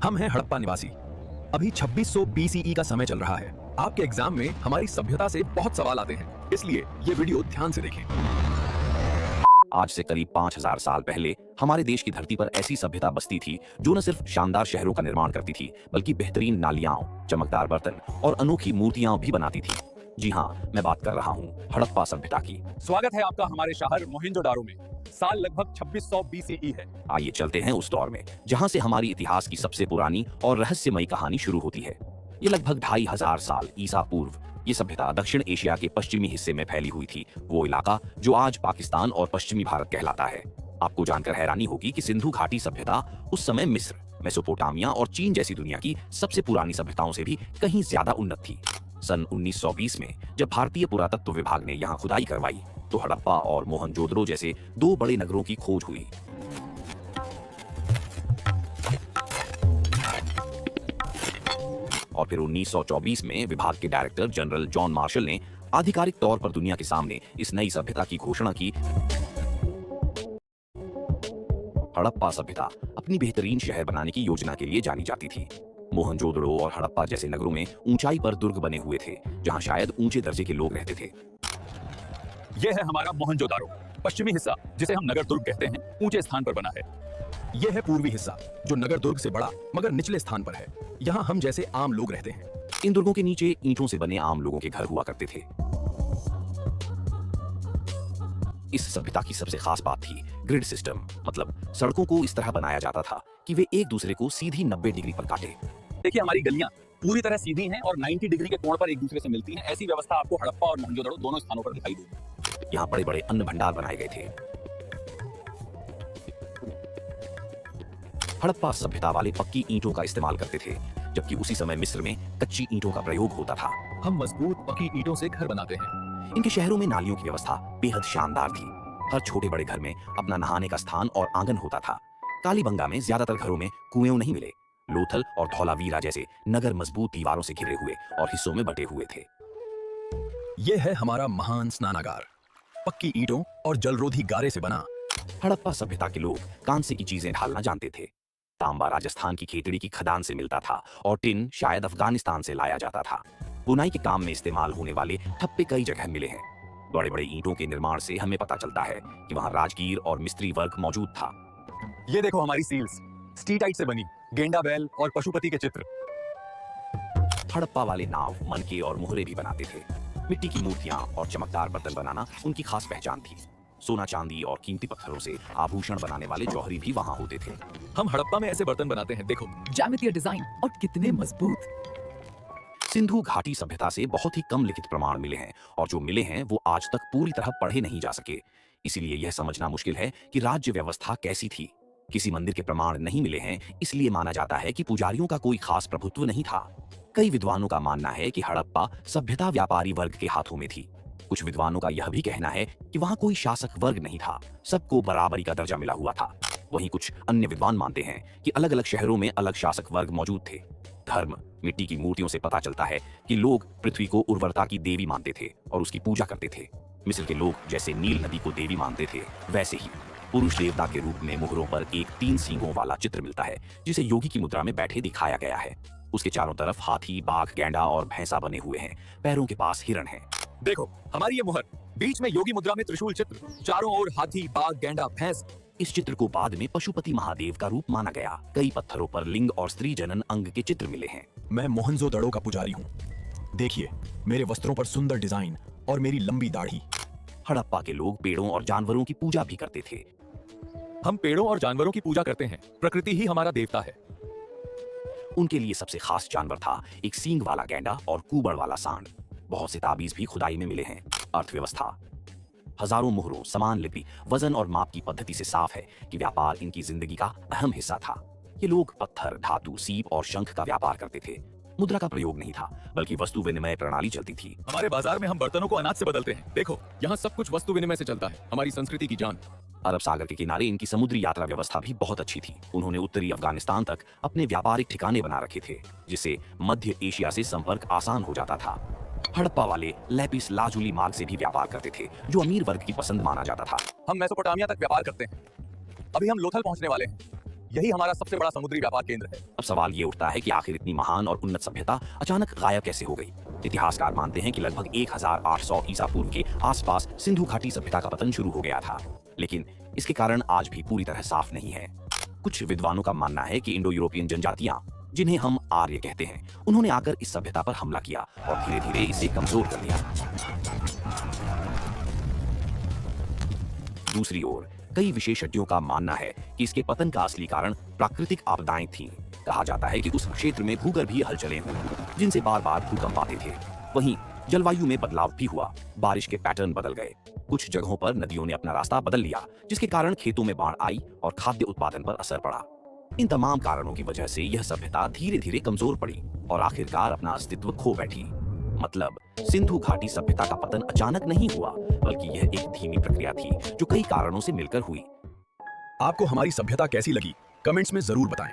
हम हैं हड़प्पा निवासी। अभी 2600 BCE का समय चल रहा है। आपके एग्जाम में हमारी सभ्यता से बहुत सवाल आते हैं, इसलिए ये वीडियो ध्यान से देखें। आज से करीब 5000 साल पहले हमारे देश की धरती पर ऐसी सभ्यता बसती थी जो न सिर्फ शानदार शहरों का निर्माण करती थी बल्कि बेहतरीन नालियां, चमकदार बर्तन और अनोखी मूर्तियां भी बनाती थी। जी हाँ, मैं बात कर रहा हूँ हड़प्पा सभ्यता की। स्वागत है आपका हमारे शहर मोहिंजोदारो में। साल लगभग 2600 BCE है। आइए चलते हैं उस दौर में जहाँ से हमारी इतिहास की सबसे पुरानी और रहस्यमयी कहानी शुरू होती है। ये लगभग 2500 साल ईसा पूर्व ये सभ्यता दक्षिण एशिया के पश्चिमी हिस्से में फैली हुई थी, वो इलाका जो आज पाकिस्तान और पश्चिमी भारत कहलाता है। आपको जानकर हैरानी होगी कि सिंधु घाटी सभ्यता उस समय मिस्र, मेसोपोटामिया और चीन जैसी दुनिया की सबसे पुरानी सभ्यताओं से भी कहीं ज्यादा उन्नत थी। सन 1920 में जब भारतीय पुरातत्व विभाग ने यहाँ खुदाई करवाई तो हड़प्पा और मोहनजोदड़ो जैसे दो बड़े नगरों की खोज हुई। और फिर 1924 में विभाग के डायरेक्टर जनरल जॉन मार्शल ने आधिकारिक तौर पर दुनिया के सामने इस नई सभ्यता की घोषणा की। हड़प्पा सभ्यता अपनी बेहतरीन शहर बनाने की योजना के लिए जानी जाती थी। मोहनजोदड़ो और हड़प्पा जैसे नगरों में ऊंचाई पर दुर्ग बने हुए थे जहां शायद ऊंचे दर्जे के लोग रहते थे। यह है हमारा मोहनजोदारो, पश्चिमी हिस्सा जिसे हम नगर दुर्ग कहते हैं, ऊंचे स्थान पर बना है। यह है पूर्वी हिस्सा जो नगर दुर्ग से बड़ा मगर निचले स्थान पर है। यहाँ हम जैसे आम लोग रहते हैं। इन दुर्गों के नीचे ईंटों से बने आम लोगों के घर हुआ करते थे। इस सभ्यता की सबसे खास बात थी ग्रिड सिस्टम, मतलब सड़कों को इस तरह बनाया जाता था कि वे एक दूसरे को सीधी 90 डिग्री पर काटे। देखिए, हमारी गलियां पूरी तरह सीधी हैं और 90 डिग्री के कोण पर एक दूसरे से मिलती हैं। ऐसी व्यवस्था आपको हड़प्पा और मोहनजोदड़ो दोनों स्थानों पर दिखाई देगी। यहाँ बड़े बड़े अन्न भंडार बनाए गए थे। हड़प्पा सभ्यता वाले पक्की ईंटों का इस्तेमाल करते थे, जबकि उसी समय मिस्र में कच्ची ईंटों का प्रयोग होता था। हम मजबूत पक्की ईंटों से घर बनाते हैं। इनके शहरों में नालियों की व्यवस्था बेहद शानदार थी। हर छोटे बड़े घर में अपना नहाने का स्थान और आंगन होता था। कालीबंगा में ज्यादातर घरों में कुएं नहीं मिले। लोथल और धौलावीरा जैसे नगर मजबूत दीवारों से घिरे हुए और हिस्सों में बटे हुए थे। यह है हमारा महान स्नानागार, पक्की ईंटों और जलरोधी गारे से बना। हड़प्पा सभ्यता के लोग कांसे की चीजें ढालना जानते थे। तांबा राजस्थान की खेतड़ी की खदान से मिलता था और टिन शायद अफगानिस्तान से लाया जाता था। बुनाई के काम में इस्तेमाल होने वाले ठप्पे कई जगह मिले हैं। बड़े बड़े ईंटों के निर्माण से हमें पता चलता है कि वहाँ राजगीर और मिस्त्री वर्क मौजूद था। ये देखो हमारी सील्स, स्टीटाइट से बनी, गेंडा बैल और पशुपति के चित्र। हड़प्पा वाले नाव, मनके और मोहरे भी बनाते थे। मिट्टी की मूर्तियां और चमकदार बर्तन बनाना उनकी खास पहचान थी। सोना, चांदी और कीमती पत्थरों से आभूषण बनाने वाले जौहरी भी वहां होते थे। हम हड़प्पा में ऐसे बर्तन बनाते हैं, देखो ज्यामितीय डिजाइन और कितने मजबूत। सिंधु घाटी सभ्यता से बहुत ही कम लिखित प्रमाण मिले हैं और जो मिले हैं वो आज तक पूरी तरह पढ़े नहीं जा सके। इसीलिए यह समझना मुश्किल है कि राज्य व्यवस्था कैसी थी। किसी मंदिर के प्रमाण नहीं मिले हैं, इसलिए माना जाता है कि पुजारियों का कोई खास प्रभुत्व नहीं था। कई विद्वानों का मानना है कि हड़प्पा सभ्यता व्यापारी वर्ग के हाथों में थी। कुछ विद्वानों का यह भी कहना है कि वहां कोई शासक वर्ग नहीं था, सबको बराबरी का दर्जा मिला हुआ था। वहीं कुछ अन्य विद्वान मानते हैं कि अलग अलग शहरों में अलग शासक वर्ग मौजूद थे। धर्म, मिट्टी की मूर्तियों से पता चलता है कि लोग पृथ्वी को उर्वरता की देवी मानते थे और उसकी पूजा करते थे। मिस्र के लोग जैसे नील नदी को देवी मानते थे, वैसे ही पुरुष देवता के रूप में मोहरों पर एक 3 सींगों वाला चित्र मिलता है जिसे योगी की मुद्रा में बैठे दिखाया गया है। उसके चारों तरफ हाथी, बाघ, गैंडा और भैंसा बने हुए हैं। पैरों के पास हिरण है। देखो हमारी ये मोहर, बीच में योगी मुद्रा में त्रिशूल चित्र, चारों ओर हाथी, बाघ, गेंडा, भैंस। इस चित्र को बाद में पशुपति महादेव का रूप माना गया। कई पत्थरों पर लिंग और स्त्री जनन अंग के चित्र मिले हैं। मैं मोहनजोदड़ो का पुजारी हूँ। देखिए मेरे वस्त्रों पर सुंदर डिजाइन और मेरी लंबी दाढ़ी। हड़प्पा के लोग पेड़ों और जानवरों की पूजा भी करते थे। हम पेड़ों और जानवरों की पूजा करते हैं। प्रकृति ही हमारा देवता है। उनके लिए सबसे खास जानवर था एक सींग वाला गैंडा और कुबड़ वाला सांड। बहुत से ताबीज भी खुदाई में मिले हैं। अर्थव्यवस्था, हजारों मोहरों, समान लिपि, वजन और माप की पद्धति से साफ है कि व्यापार इनकी जिंदगी का अहम हिस्सा था। ये लोग पत्थर, धातु, सीप और शंख का व्यापार करते थे। मुद्रा का प्रयोग नहीं था, बल्कि वस्तु विनिमय प्रणाली चलती थी। हमारे बाजार में हम बर्तनों को अनाज से बदलते हैं। देखो यहाँ सब कुछ वस्तु विनिमय से चलता है, हमारी संस्कृति की जान। अरब सागर के किनारे इनकी समुद्री यात्रा व्यवस्था भी बहुत अच्छी थी। उन्होंने उत्तरी अफगानिस्तान तक अपने व्यापारिक ठिकाने बना रखे थे, जिससे मध्य एशिया से संपर्क आसान हो जाता था। हड़प्पा वाले लैपिस लाजुली मार्ग से भी व्यापार करते थे, जो अमीर वर्ग की पसंद माना जाता था। हम मेसोपोटामिया तक व्यापार करते हैं। अभी हम लोथल पहुंचने वाले हैं। यही हमारा सबसे बड़ा समुद्री व्यापार केंद्र है। अब सवाल ये उठता है कि आखिर इतनी महान और उन्नत सभ्यता अचानक गायब कैसे हो गई। इतिहासकार मानते हैं कि लगभग 1800 ईसा पूर्व के आसपास सिंधु घाटी सभ्यता का पतन शुरू हो गया था, लेकिन इसके कारण आज भी पूरी तरह साफ नहीं है। कुछ विद्वानों का मानना है कि इंडो यूरोपियन जनजातियां, जिन्हें हम आर्य कहते हैं, उन्होंने आकर इस सभ्यता पर हमला किया और धीरे धीरे इसे कमजोर कर दिया। दूसरी ओर कई विशेषज्ञों का मानना है कि इसके पतन का असली कारण प्राकृतिक आपदाएं थीं। कहा जाता है कि उस क्षेत्र में भूगर्भीय हलचलें हुई, जिनसे बार बार भूकंप आते थे। वहीं जलवायु में बदलाव भी हुआ, बारिश के पैटर्न बदल गए, कुछ जगहों पर नदियों ने अपना रास्ता बदल लिया, जिसके कारण खेतों में बाढ़ आई और खाद्य उत्पादन पर असर पड़ा। इन तमाम कारणों की वजह से यह सभ्यता धीरे धीरे कमजोर पड़ी और आखिरकार अपना अस्तित्व खो बैठी। मतलब सिंधु घाटी सभ्यता का पतन अचानक नहीं हुआ, बल्कि यह एक धीमी प्रक्रिया थी जो कई कारणों से मिलकर हुई। आपको हमारी सभ्यता कैसी लगी? कमेंट्स में जरूर बताएं।